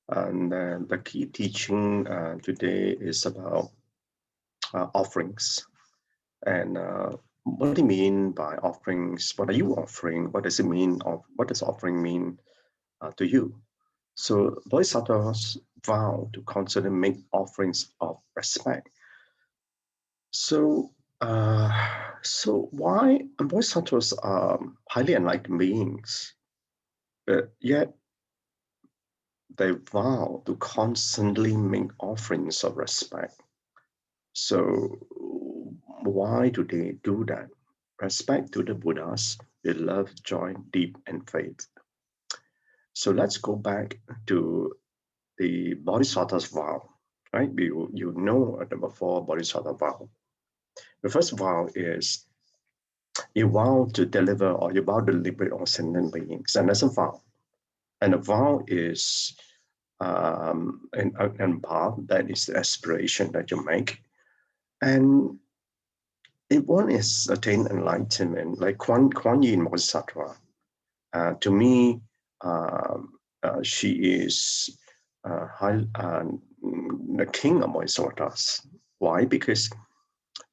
And the key teaching today is about offerings. And what do you mean by offerings? What are you offering? What does it mean? What does offering mean to you? So Bodhisattvas vow to constantly make offerings of respect. So, so why Bodhisattvas are highly enlightened beings, but yet they vow to constantly make offerings of respect. So why do they do that? Respect to the Buddhas, they love, joy, deep, and faith. So let's go back to the Bodhisattva's vow, right? You know number 4 Bodhisattva vow. The first vow is you vow to deliver or you vow to liberate all sentient beings, and that's a vow. And a vow is and vow, that is the aspiration that you make. And if one is attained enlightenment, like Gan Yin Bodhisattva, to me, she is the king of Bodhisattvas. Why? Because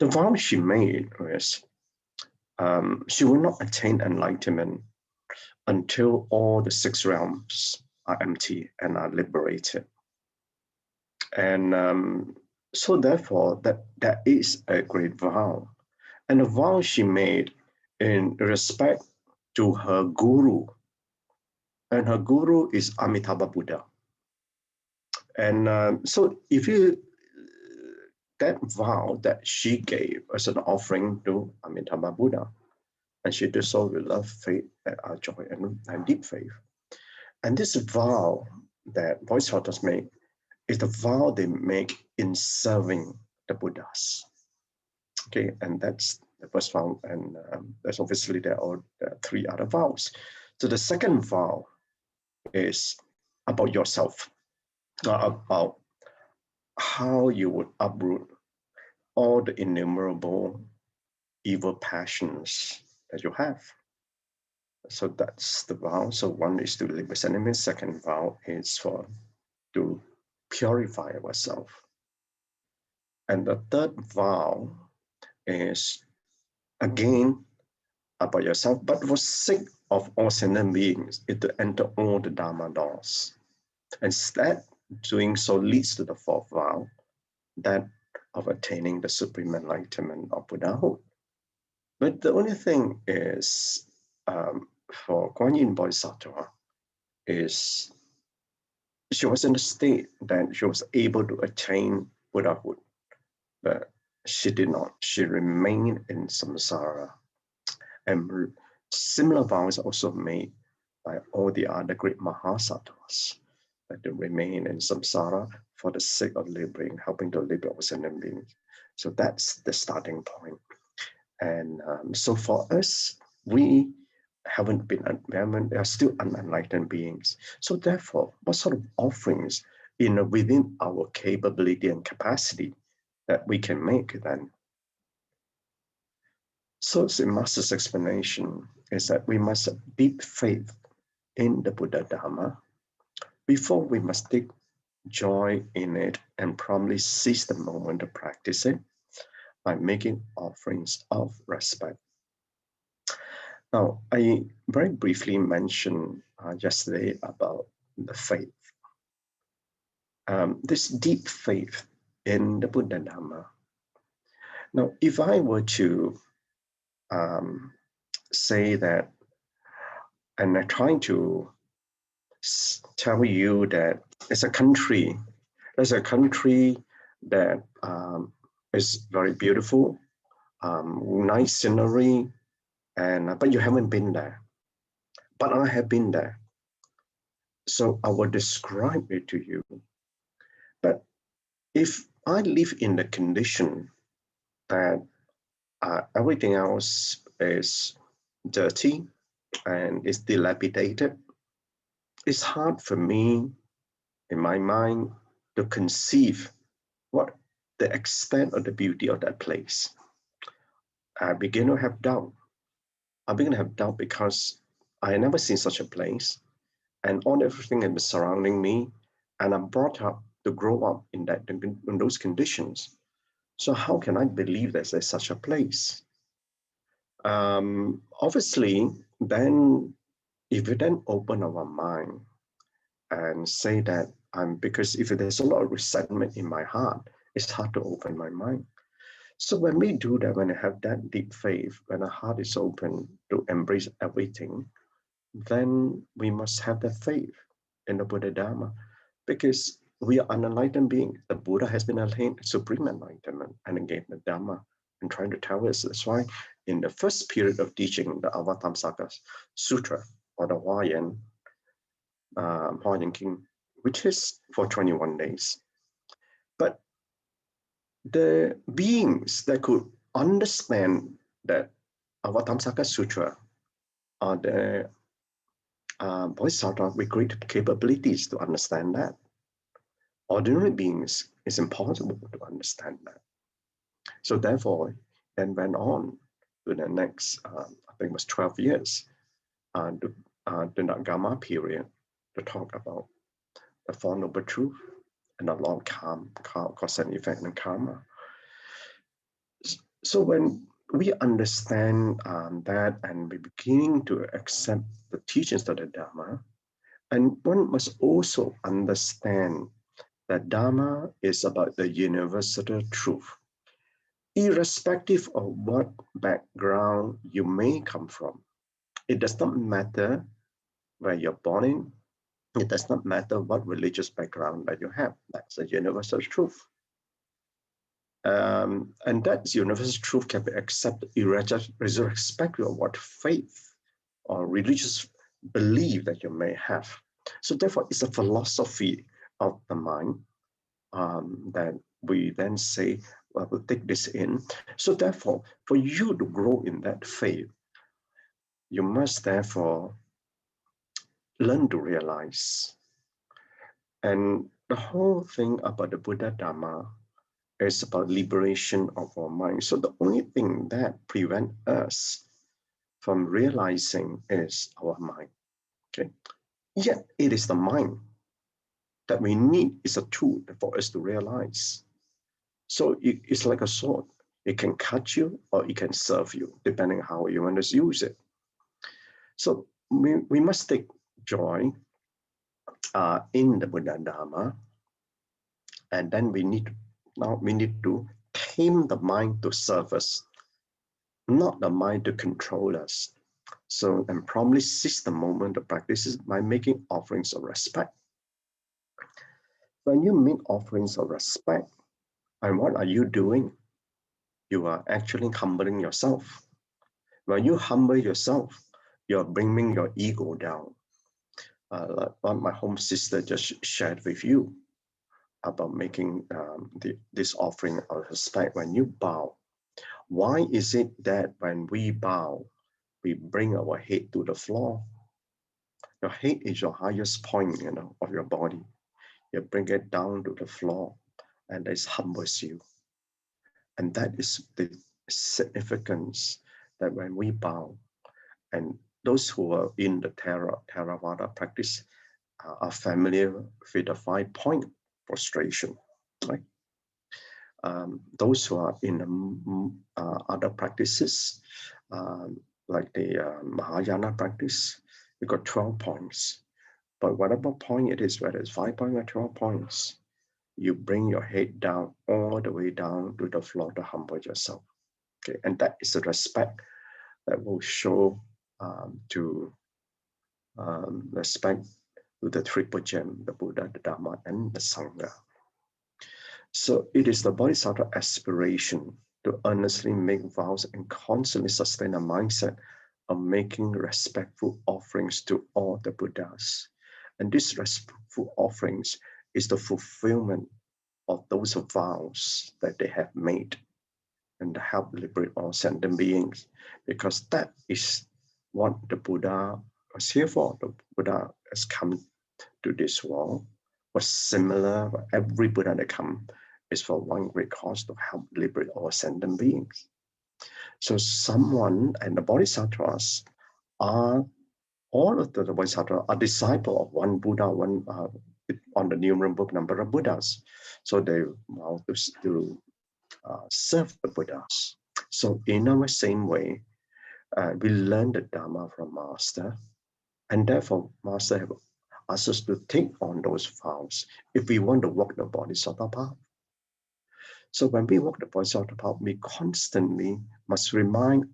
the vow she made was she will not attain enlightenment until all the 6 realms are empty and are liberated. And so therefore, that is a great vow. And the vow she made in respect to her guru. And her guru is Amitabha Buddha. And so if you, that vow that she gave as an offering to Amitabha Buddha, and she did so with love, faith, joy, and deep faith. And this vow that Bodhisattvas make is the vow they make in serving the Buddhas. Okay, and that's the first vow, and there's obviously there are 3 other vows. So the second vow is about yourself, about how you would uproot all the innumerable evil passions that you have. So that's the vow. So one is to liberate enemies. Second vow is to purify ourselves. And the third vow is again about yourself, but for sake of all sentient beings, is to enter all the Dharma doors. And that doing so leads to the 4th vow, that of attaining the supreme enlightenment of Buddhahood. But the only thing is, for Kuan Yin Bodhisattva, is she was in a state that she was able to attain Buddhahood, but she did not. She remained in samsara. And similar vows also made by all the other great Mahasattvas, that they remain in samsara for the sake of liberating, helping to liberate all sentient beings. So that's the starting point. And so for us, we are still unenlightened beings. So therefore, what sort of offerings within our capability and capacity that we can make then? So the Master's explanation is that we must have deep faith in the Buddha Dharma before we must take joy in it and promptly seize the moment to practice it by making offerings of respect. Now, I very briefly mentioned yesterday about the faith. This deep faith in the Buddha Dharma. Now, if I were to say that, and I'm trying to tell you that there's a country that is very beautiful, nice scenery, but you haven't been there. But I have been there. So I will describe it to you. But if I live in the condition that everything else is dirty and is dilapidated, it's hard for me, in my mind, to conceive what the extent of the beauty of that place. I begin to have doubt. I begin to have doubt because I had never seen such a place, and all everything that was surrounding me and I'm brought up to grow up in those conditions. So how can I believe there's such a place? Obviously, then if we then open our mind and say that because if there's a lot of resentment in my heart, it's hard to open my mind. So when we do that, when I have that deep faith, when our heart is open to embrace everything, then we must have that faith in the Buddha Dharma, because we are an enlightened being. The Buddha has been attained supreme enlightenment and gave the Dharma and trying to tell us. That's why in the first period of teaching the Avatamsaka Sutra, or the Hualien Team, which is for 21 days. But the beings that could understand that Avatamsaka Sutra are the Bodhisattva with great capabilities to understand that. Ordinary beings, it's impossible to understand that. So therefore, then went on to the next, I think it was 12 years, the Nagama period, to talk about the Four Noble Truth and the law of karma, cause and effect, and karma. So when we understand that, and we beginning to accept the teachings of the Dharma, and one must also understand that Dharma is about the universal truth. Irrespective of what background you may come from, it does not matter where you're born in, it does not matter what religious background that you have. That's a universal truth. And that universal truth can be accepted irrespective of what faith or religious belief that you may have. So therefore, it's a philosophy of the mind that we then say, well, we'll take this in. So therefore, for you to grow in that faith, you must therefore learn to realize. And the whole thing about the Buddha Dharma is about liberation of our mind. So the only thing that prevents us from realizing is our mind. Okay. Yet it is the mind that we need, is a tool for us to realize. So it's like a sword. It can cut you or it can serve you, depending on how you want to use it. So we must take joy in the Buddha Dharma, and then we need to tame the mind to serve us, not the mind to control us. So, and promptly seize the moment to practice by making offerings of respect. When you make offerings of respect, and what are you doing? You are actually humbling yourself. When you humble yourself, you're bringing your ego down. Like what my home sister just shared with you about making this offering of respect. When you bow, why is it that when we bow, we bring our head to the floor? Your head is your highest point, of your body. You bring it down to the floor, and this humbles you. And that is the significance that when we bow, and those who are in the Theravada practice are familiar with the 5-point prostration, right? Those who are in other practices, like the Mahayana practice, you got 12 points. But whatever point it is, whether it's 5 points or 12 points, you bring your head down, all the way down to the floor to humble yourself. Okay, and that is the respect that will show to respect to the triple gem, the Buddha, the Dharma, and the Sangha. So it is the Bodhisattva aspiration to earnestly make vows and constantly sustain a mindset of making respectful offerings to all the Buddhas. And these respectful offerings is the fulfillment of those vows that they have made and to help liberate all sentient beings, because that is what the Buddha was here for. The Buddha has come to this world, was similar. Every Buddha that comes is for one great cause, to help liberate all sentient beings. So someone, and the Bodhisattvas are, all of the Bodhisattvas are disciples of one Buddha, one on the numerable number of Buddhas. So they vow to serve the Buddhas. So in our same way, we learn the Dharma from Master, and therefore Master have asked us to take on those vows if we want to walk the Bodhisattva path. So when we walk the Bodhisattva path, we constantly must remind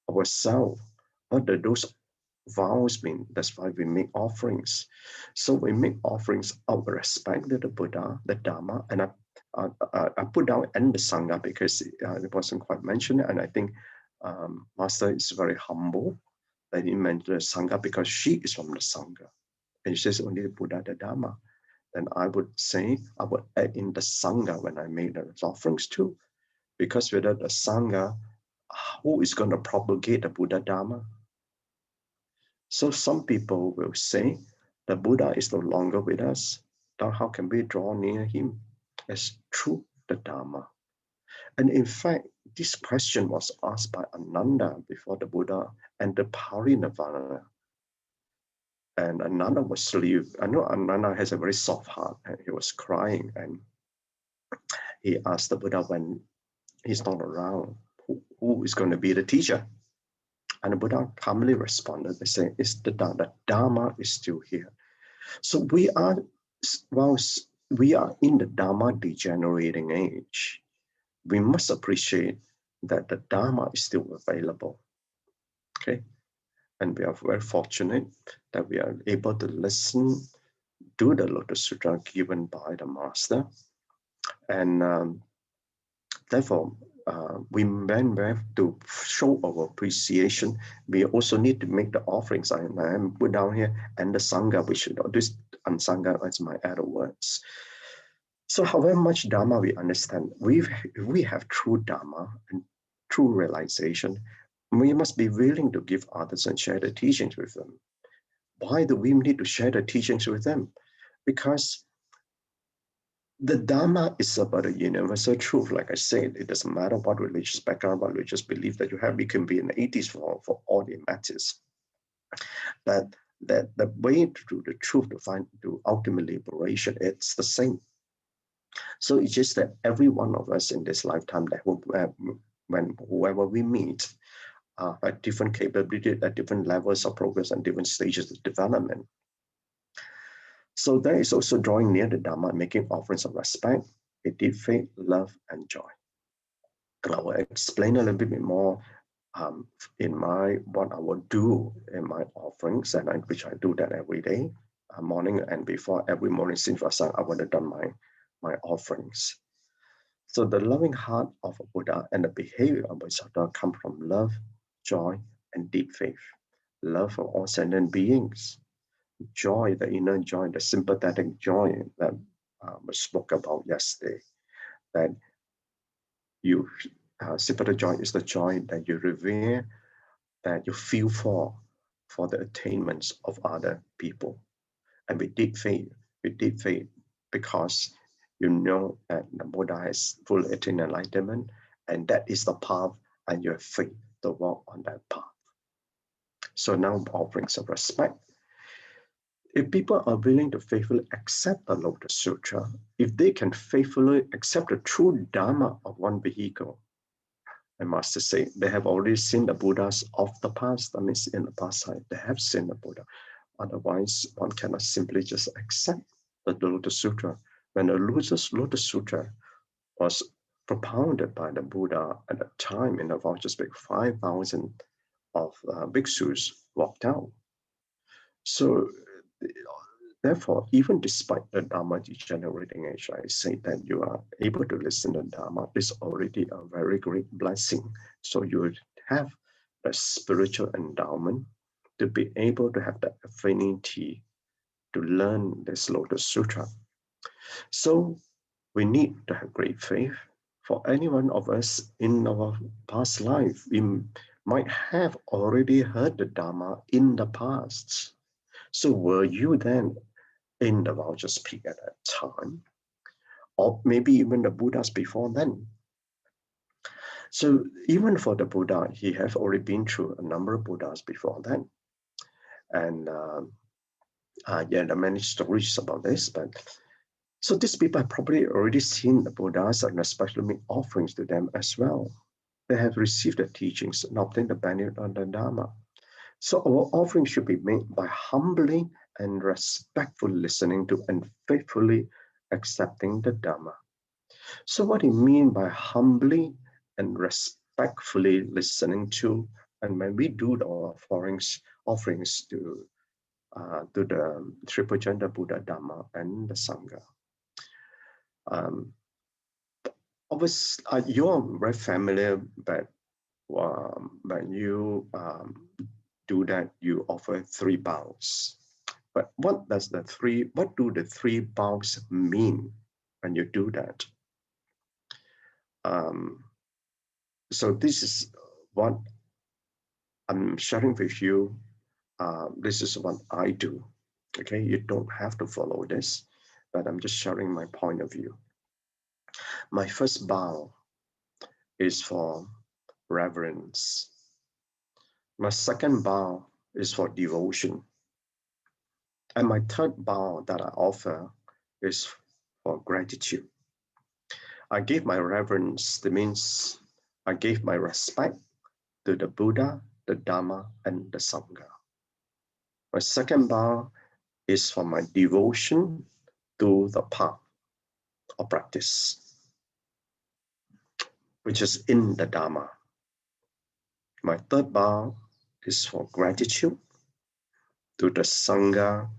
ourselves what those vows mean. That's why we make offerings. So we make offerings of respect to the Buddha, the Dharma, and I put down and the Sangha because it wasn't quite mentioned, and I think Master is very humble that he mentioned the Sangha because she is from the Sangha, and he says only the Buddha, the Dharma. Then I would say I would add in the Sangha when I make the offerings too, because without the Sangha, who is going to propagate the Buddha Dharma? So some people will say the Buddha is no longer with us. Now how can we draw near him? It's through the Dharma. And in fact, this question was asked by Ananda before the Buddha entered Parinirvana. And Ananda was asleep. I know Ananda has a very soft heart, and he was crying. And he asked the Buddha when he's not around, who is going to be the teacher? And the Buddha calmly responded by saying, "It's the Dharma is still here." So we are, whilst we are in the Dharma degenerating age, we must appreciate that the Dharma is still available. Okay, and we are very fortunate that we are able to listen to the Lotus Sutra given by the Master, and therefore, when we have to show our appreciation, we also need to make the offerings. I am put down here, and the Sangha, we should do this, and Sangha as my other words. So however much Dharma we understand, we have true Dharma and true realization, we must be willing to give others and share the teachings with them. Why do we need to share the teachings with them? Because the Dharma is about a universal truth. Like I said, it doesn't matter what religious background, what religious belief that you have. You can be an atheist for all it matters. That the way to the truth to ultimate liberation, it's the same. So it's just that every one of us in this lifetime, that whoever we meet, at different capability, at different levels of progress and different stages of development. So there is also drawing near the Dharma, making offerings of respect, with deep faith, love, and joy. And I will explain a little bit more in what I will do in my offerings, and which I do that every day, morning and before every morning since I would have done my offerings. So the loving heart of a Buddha and the behavior of a Bodhisattva come from love, joy, and deep faith. Love for all sentient beings. Joy, the inner joy, the sympathetic joy that we spoke about yesterday. That you, sympathetic joy is the joy that you revere, that you feel for the attainments of other people. And with deep faith because you know that the Buddha has full enlightenment, and that is the path, and you have faith to walk on that path. So now offerings of respect. If people are willing to faithfully accept the Lotus Sutra, if they can faithfully accept the true Dharma of one vehicle, I must say they have already seen the Buddhas of the past. That means in the past life, they have seen the Buddha. Otherwise, one cannot simply just accept the Lotus Sutra. When the Lotus Sutra was propounded by the Buddha at the time in the voucher speak, 5,000 of bhikshus walked out. So therefore, even despite the Dharma degenerating age, I say that you are able to listen to Dharma is already a very great blessing. So you would have the spiritual endowment to be able to have the affinity to learn this Lotus Sutra. So we need to have great faith. For any one of us in our past life, we might have already heard the Dharma in the past. So were you then in the voucher's peak at that time? Or maybe even the Buddhas before then? So even for the Buddha, he has already been through a number of Buddhas before then. And Yeah, there are many stories about this, but so these people have probably already seen the Buddhas and especially make offerings to them as well. They have received the teachings and obtained the benefit of the Dharma. So our offering should be made by humbly and respectfully listening to and faithfully accepting the Dharma. So what do you mean by humbly and respectfully listening to? And when we do the offerings to the triple gender Buddha, Dharma, and the Sangha, obviously you're very familiar, but when you do that, you offer 3 bows. But what do the 3 bows mean when you do that? So this is what I'm sharing with you. This is what I do. Okay, you don't have to follow this, but I'm just sharing my point of view. My first bow is for reverence. My second bow is for devotion. And my third bow that I offer is for gratitude. I give my reverence, that means I give my respect to the Buddha, the Dharma, and the Sangha. My second bow is for my devotion to the path of practice, which is in the Dharma. My third bow is for gratitude to the Sangha,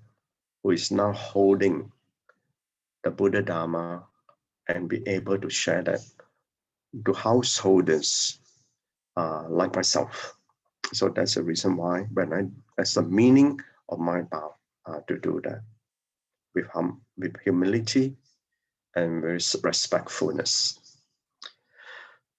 who is now holding the Buddha Dharma and be able to share that to householders like myself. So that's the reason why that's the meaning of my bow, to do that with humility and with respectfulness.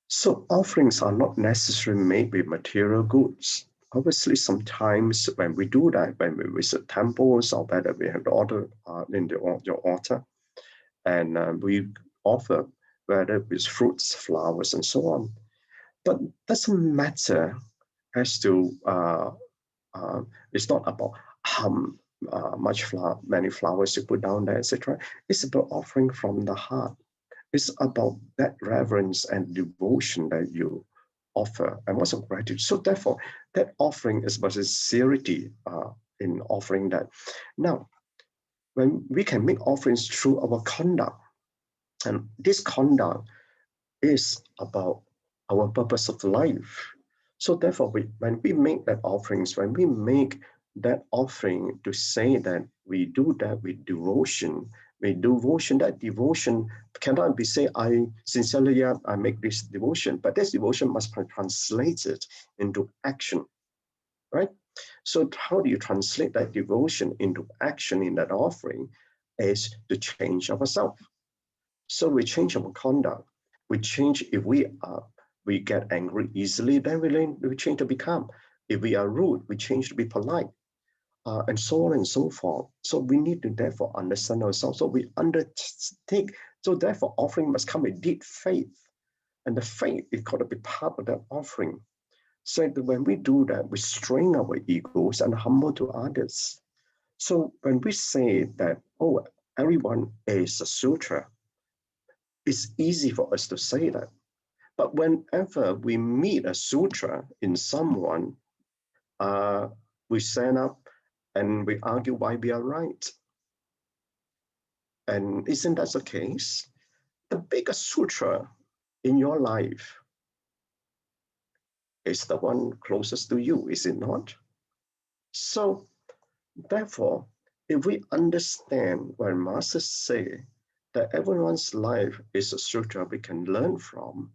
So offerings are not necessarily made with material goods. Obviously, sometimes when we do that, when we visit temples or whether we have the altar in your altar, and we offer whether it's fruits, flowers, and so on. But doesn't matter as to it's not about how many flowers you put down there, etc. It's about offering from the heart. It's about that reverence and devotion that you offer and also gratitude. So therefore, that offering is about sincerity in offering that. Now, when we can make offerings through our conduct, and this conduct is about our purpose of life. So therefore, when we make that offerings, when we make that offering to say that we do that with devotion, that devotion cannot be say, I sincerely, I make this devotion, but this devotion must be translated into action, right? So how do you translate that devotion into action in that offering is to change ourselves. So we change our conduct. We change if we get angry easily, then we change to be calm. If we are rude, we change to be polite, and so on and so forth. So we need to therefore understand ourselves. So we undertake. So therefore, offering must come with deep faith, and the faith is got to be part of that offering. So that when we do that, we strain our egos and humble to others. So when we say that, oh, everyone is a sutra, it's easy for us to say that. But whenever we meet a sutra in someone, we stand up and we argue why we are right. And isn't that the case? The biggest sutra in your life is the one closest to you, is it not? So therefore, if we understand when masters say that everyone's life is a sutra we can learn from,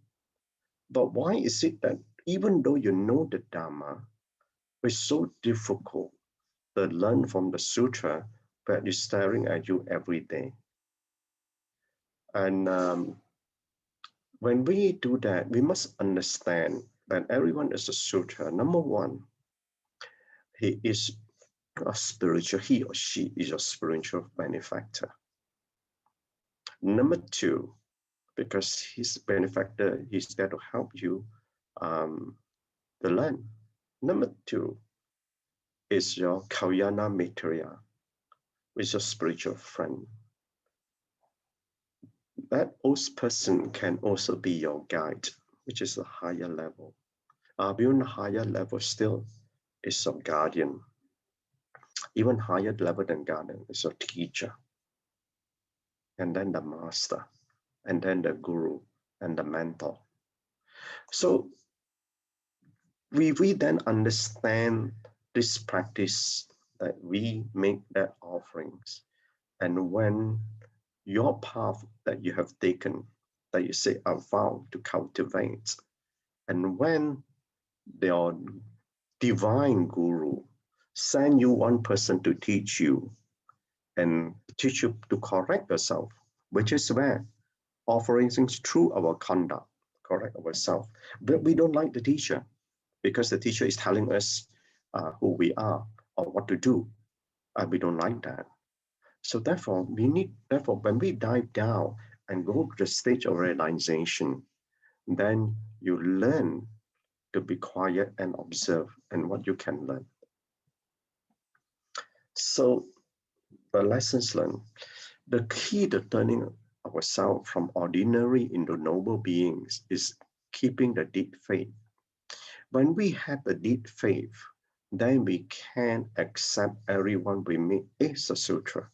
but why is it that even though you know the Dharma, it's so difficult to learn from the sutra that is staring at you every day? And when we do that, we must understand that everyone is a sutra. Number one, he is a spiritual, he or she is a spiritual benefactor. Number two, because he's a benefactor, he's there to help you to learn. Number two is your Kalyana Mitrya. with your spiritual friend. That person can also be your guide, which is a higher level. Beyond a higher level still is your guardian. Even higher level than guardian is your teacher. And then the master, and then the guru, and the mentor. So we then understand this practice that we make that offerings. And when your path that you have taken, that you say a vow to cultivate, and when your divine guru send you one person to teach you and teach you to correct yourself, which is where offerings through our conduct, correct ourselves. But we don't like the teacher because the teacher is telling us who we are or what to do. We don't like that. So therefore, when we dive down and go to the stage of realization, then you learn to be quiet and observe and what you can learn. So the lessons learned, the key to turning ourselves from ordinary into noble beings is keeping the deep faith. When we have the deep faith, then we can accept everyone we meet is a sutra.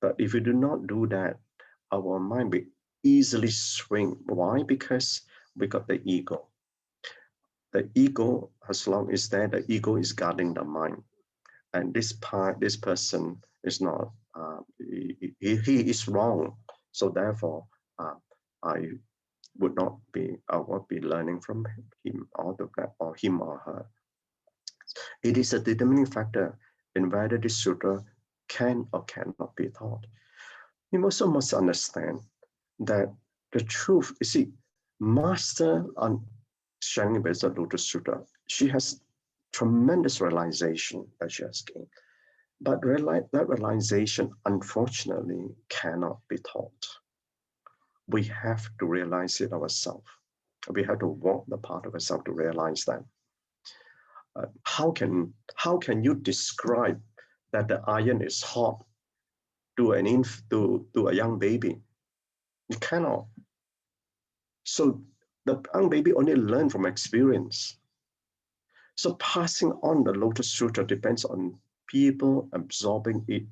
But if we do not do that, our mind will easily swing. Why? Because we got the ego. The ego, as long as that, the ego is guarding the mind. And this person is not, he is wrong. So therefore, I would be learning from him or him or her. It is a determining factor in whether this sutra can or cannot be taught. You also must understand that the truth, you see, Master Cheng Yen the Lotus Sutra, she has tremendous realization that she has gained. But that realization, unfortunately, cannot be taught. We have to realize it ourselves. We have to walk the path of ourselves to realize that. How can you describe that the iron is hot to a young baby? You cannot. So the young baby only learn from experience. So passing on the Lotus Sutra depends on people absorbing it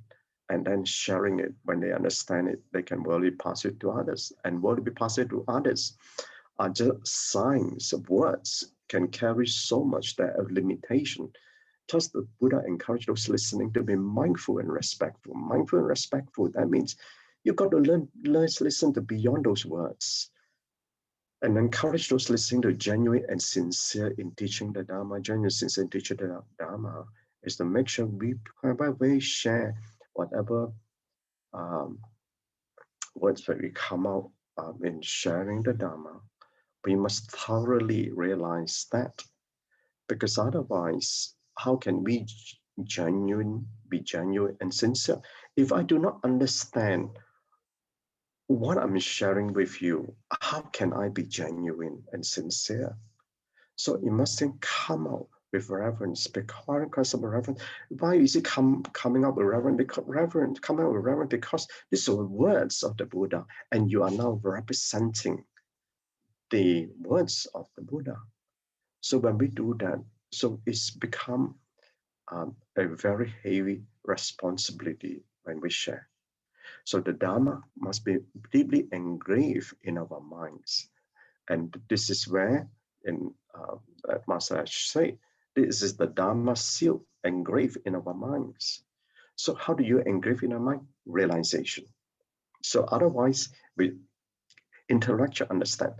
and then sharing it. When they understand it, they can really pass it to others. And what we pass it to others are just signs of words can carry so much that of limitation. Thus, the Buddha encouraged those listening to be mindful and respectful. Mindful and respectful, that means you've got to learn listen to beyond those words. And encourage those listening to genuine and sincere in teaching the Dharma. Genuine, sincere in teaching the Dharma is to make sure we share whatever words that we come out in sharing the Dharma. We must thoroughly realize that, because otherwise, how can we be genuine and sincere? If I do not understand what I'm sharing with you, how can I be genuine and sincere? So it must come out with reverence. Because of reverence, why is it coming out with reverence? Because coming out with reverence because these are words of the Buddha, and you are now representing the words of the Buddha. So when we do that, so it's become a very heavy responsibility when we share. So the Dharma must be deeply engraved in our minds. And this is where, in Master say, this is the Dharma seal engraved in our minds. So how do you engrave in our mind? Realization. So otherwise, we intellectual understand.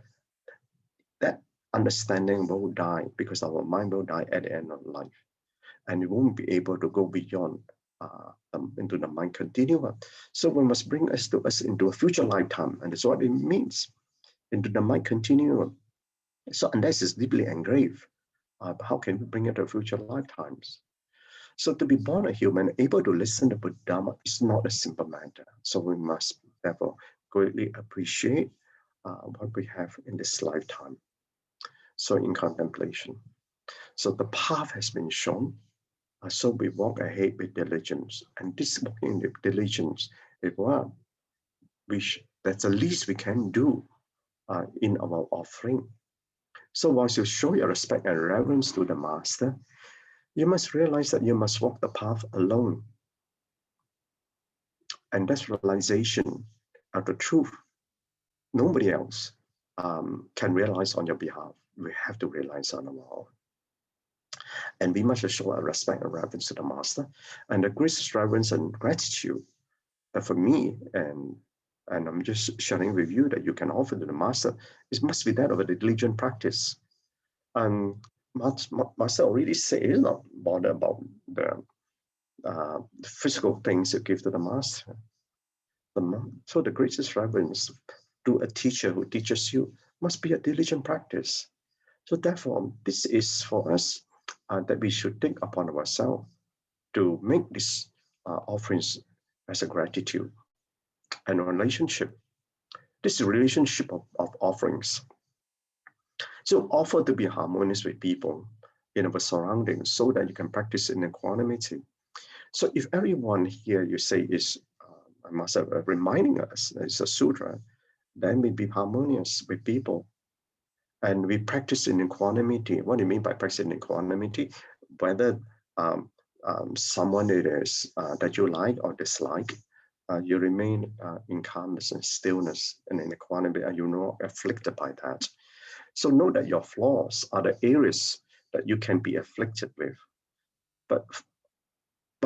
That understanding will die because our mind will die at the end of life. And we won't be able to go beyond into the mind continuum. So we must bring us into a future lifetime, and that's what it means, into the mind continuum. So unless it's deeply engraved, how can we bring it to future lifetimes? So to be born a human, able to listen to Buddha Dharma is not a simple matter. So we must therefore greatly appreciate what we have in this lifetime. So in contemplation. So the path has been shown. So we walk ahead with diligence, and this walking with diligence is what that's the least we can do in our offering. So whilst you show your respect and reverence to the Master, you must realize that you must walk the path alone. And that's realization of the truth. Nobody else can realize on your behalf. We have to realize on our own. And we must show our respect and reverence to the Master. And the greatest reverence and gratitude for me, and I'm just sharing with you that you can offer to the Master, it must be that of a diligent practice. Master already said he's not bothered about the physical things you give to the Master. So the greatest reverence to a teacher who teaches you must be a diligent practice. So therefore, this is for us that we should take upon ourselves to make these offerings as a gratitude and a relationship. This is a relationship of offerings. So offer to be harmonious with people in our surroundings so that you can practice in equanimity. So if everyone here you say is, I must have reminding us, it's a sutra, then we be harmonious with people. And we practice in equanimity. What do you mean by practicing equanimity? Whether someone it is that you like or dislike, you remain in calmness and stillness and in equanimity, and you're not afflicted by that. So know that your flaws are the areas that you can be afflicted with. But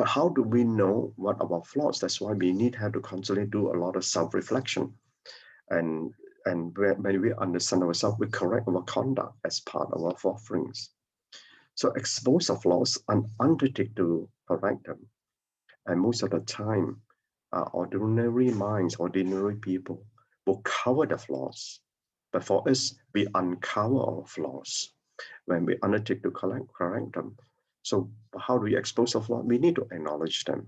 how do we know what our flaws? That's why we need to have to constantly do a lot of self-reflection. And when we understand ourselves, we correct our conduct as part of our offerings. So expose our flaws and undertake to correct them. And most of the time, ordinary minds, ordinary people will cover the flaws. But for us, we uncover our flaws when we undertake to correct them. So how do we expose our flaws? We need to acknowledge them.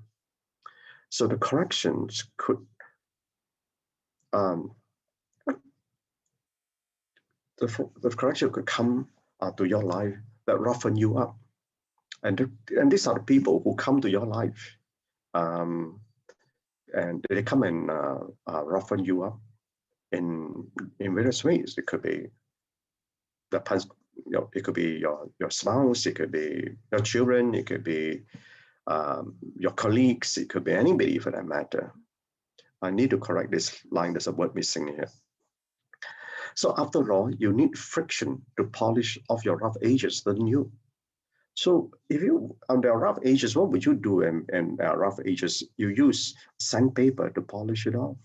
So the corrections could the correction could come to your life that roughen you up. And these are the people who come to your life. And they come and roughen you up in various ways. It could be it could be your spouse, it could be your children, it could be your colleagues, it could be anybody for that matter. I need to correct this line, there's a word missing here. So after all, you need friction to polish off your rough edges, don't you? So if you, on the rough edges, what would you do in rough edges? You use sandpaper to polish it off.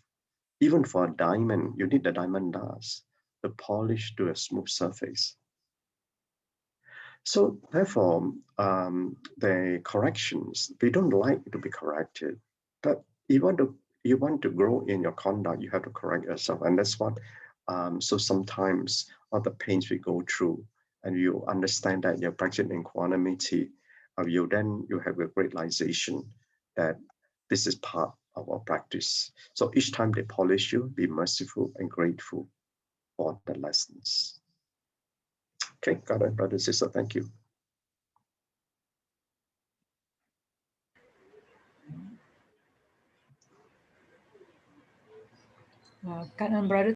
Even for a diamond, you need the diamond dust to polish to a smooth surface. So therefore, the corrections, we don't like to be corrected, but you want to grow in your conduct, you have to correct yourself. And that's what, so sometimes all the pains we go through, and you understand that you're practicing equanimity, you have a great realization that this is part of our practice. So each time they polish you, be merciful and grateful for the lessons. Okay, got it, brother and sister, thank you. Gan En, brother